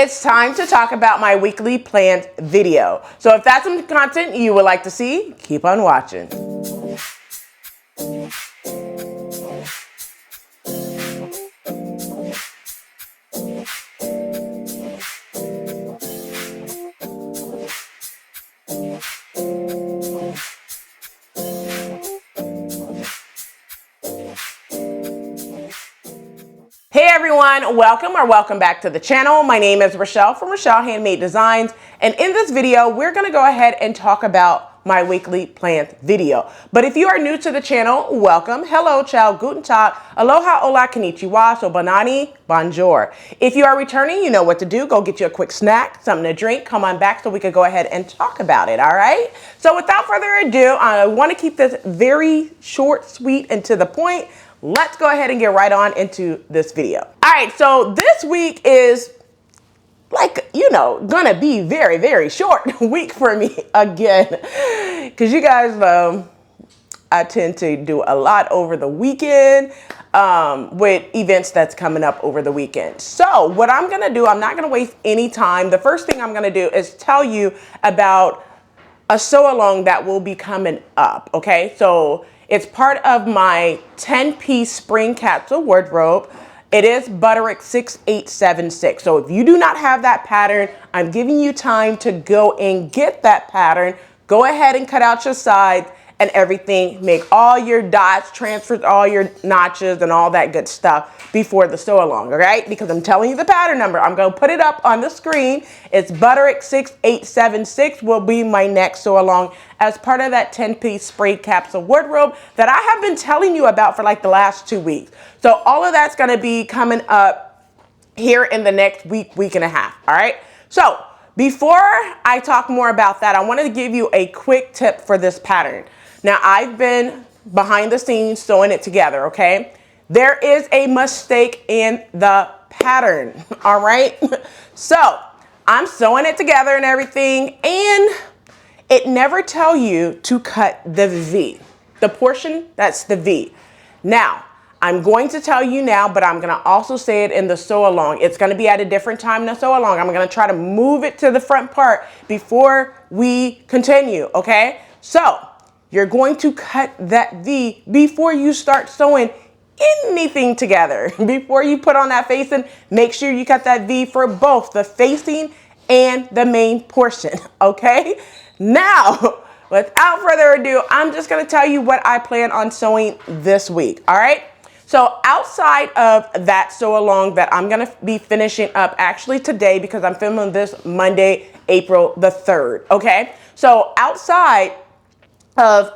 It's time to talk about my weekly planned video. So if that's some content you would like to see, keep on watching. Hey everyone, welcome back to the channel. My name is Rochelle from Rochelle.Handmade.Designs, and in this video, we're gonna go ahead and talk about my weekly planned video. But if you are new to the channel, welcome. Hello, ciao, guten tag, aloha, hola, konnichiwa, so bonani, bonjour. If you are returning, you know what to do. Go get you a quick snack, something to drink, come on back so we could go ahead and talk about it, all right? So without further ado, I wanna keep this very short, sweet, and to the point. Let's go ahead and get right on into this video. All right, so this week is gonna be very short week for me again. Because you guys know I tend to do a lot over the weekend with events that's coming up over the weekend. So what I'm gonna do, I'm not gonna waste any time. The first thing I'm gonna do is tell you about a sew along that will be coming up, okay? So it's part of my 10-piece spring capsule wardrobe. It is Butterick 6876. So if you do not have that pattern, I'm giving you time to go and get that pattern. Go ahead and cut out your sides and everything. Make all your dots, transfer all your notches and all that good stuff before the sew along, all right? Because I'm telling you the pattern number. I'm gonna put it up on the screen. It's Butterick 6876 will be my next sew along as part of that 10-piece spring capsule wardrobe that I have been telling you about for like the last 2 weeks. So all of that's gonna be coming up here in the next week and a half, all right? So before I talk more about that, I wanted to give you a quick tip for this pattern. Now, I've been behind the scenes sewing it together, okay? There is a mistake in the pattern, all right? So I'm sewing it together and everything, and it never tells you to cut the V. The portion, that's the V. Now, I'm going to tell you now, but I'm gonna also say it in the sew along. It's gonna be at a different time in the sew along. I'm gonna try to move it to the front part before we continue, okay? So, you're going to cut that V before you start sewing anything together. Before you put on that facing, make sure you cut that V for both the facing and the main portion, okay? Now, without further ado, I'm just gonna tell you what I plan on sewing this week, all right? So outside of that sew along that I'm gonna be finishing up actually today because I'm filming this Monday, April the 3rd, okay? So outside of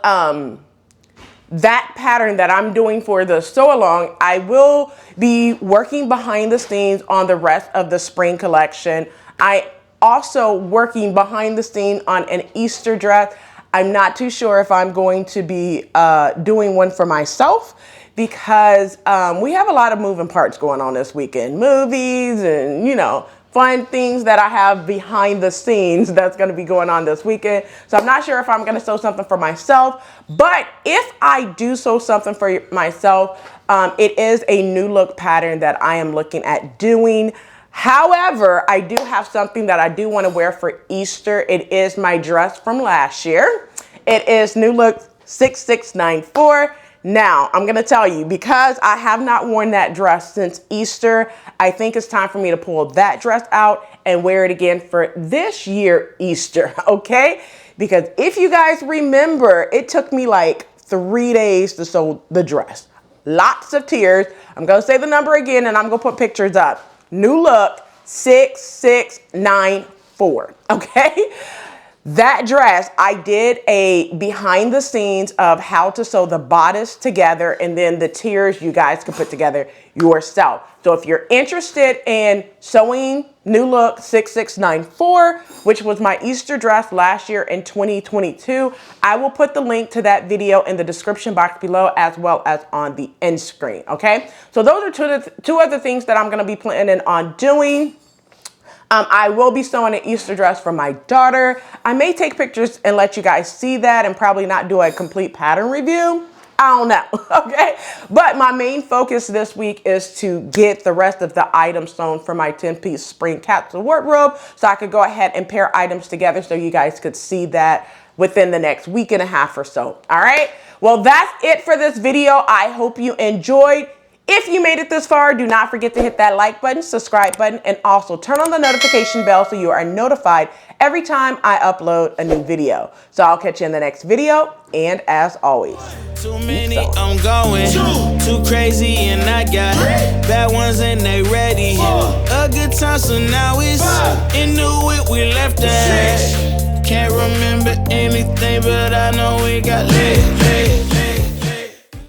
that pattern that I'm doing for the sew along, I will be working behind the scenes on the rest of the spring collection. I also working behind the scene on an Easter dress. I'm not too sure if I'm going to be doing one for myself because we have a lot of moving parts going on this weekend. Movies and, you know, fun things that I have behind the scenes that's gonna be going on this weekend. So I'm not sure if I'm gonna sew something for myself, but if I do sew something for myself, it is a new look pattern that I am looking at doing. However, I do have something that I do wanna wear for Easter. It is my dress from last year. It is new look 6694. Now, I'm gonna tell you, because I have not worn that dress since Easter, I think it's time for me to pull that dress out and wear it again for this year Easter, okay? Because if you guys remember, it took me like 3 days to sew the dress. Lots of tears. I'm gonna say the number again and I'm gonna put pictures up. New look 6694, okay? That dress, I did a behind the scenes of how to sew the bodice together and then the tiers you guys can put together yourself. So if you're interested in sewing new look 6694, which was my Easter dress last year in 2022, I will put the link to that video in the description box below as well as on the end screen, okay? So those are two other things that I'm gonna be planning on doing. I will be sewing an Easter dress for my daughter. I may take pictures and let you guys see that and probably not do a complete pattern review. I don't know, okay? But my main focus this week is to get the rest of the items sewn for my 10-piece spring capsule wardrobe so I could go ahead and pair items together so you guys could see that within the next week and a half or so, all right? Well, that's it for this video. I hope you enjoyed. If you made it this far, do not forget to hit that like button, subscribe button, and also turn on the notification bell so you are notified every time I upload a new video. So I'll catch you in the next video, and as always, too many, I'm going too crazy, and I got bad ones and they ready. A good time, so now it's in the whip we left at. Can't remember anything, but I know we got lit.